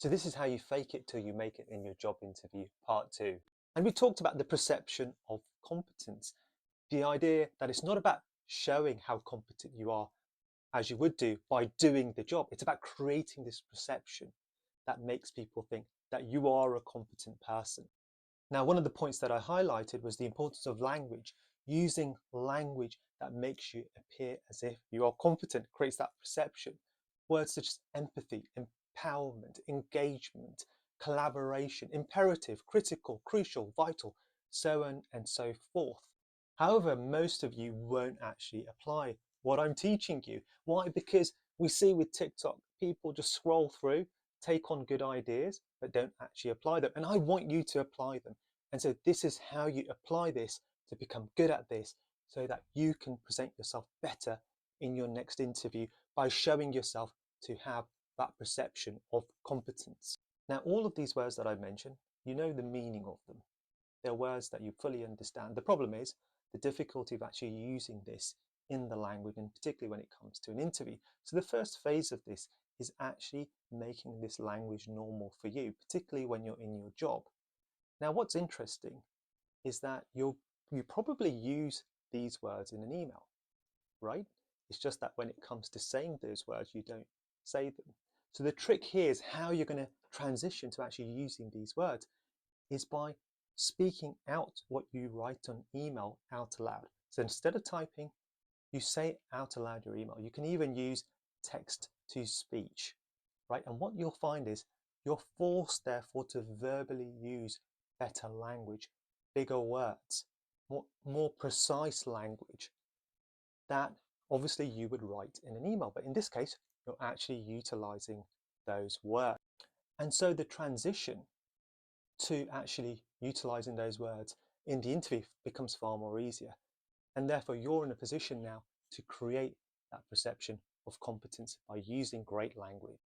So this is how you fake it till you make it in your job interview, part 2. And we talked about the perception of competence, the idea that it's not about showing how competent you are as you would do by doing the job. It's about creating this perception that makes people think that you are a competent person. Now, one of the points that I highlighted was the importance of language. Using language that makes you appear as if you are competent creates that perception. Words such as empathy, empowerment, engagement, collaboration, imperative, critical, crucial, vital, so on and so forth. However, most of you won't actually apply what I'm teaching you. Why? Because we see with TikTok, people just scroll through, take on good ideas, but don't actually apply them. And I want you to apply them. And so this is how you apply this to become good at this so that you can present yourself better in your next interview by showing yourself to have that perception of competence. Now, all of these words that I mentioned, you know the meaning of them. They're words that you fully understand. The problem is the difficulty of actually using this in the language, and particularly when it comes to an interview. So the first phase of this is actually making this language normal for you, particularly when you're in your job. Now, what's interesting is that you probably use these words in an email, right? It's just that when it comes to saying those words, you don't say them. So the trick here is how you're going to transition to actually using these words is by speaking out what you write on email out aloud. So instead of typing, you say out aloud your email. You can even use text to speech, right? And what you'll find is you're forced, therefore, to verbally use better language, bigger words, more precise language that obviously you would write in an email. But in this case, you're actually utilizing those words. And so the transition to actually utilizing those words in the interview becomes far more easier. And therefore, you're in a position now to create that perception of competence by using great language.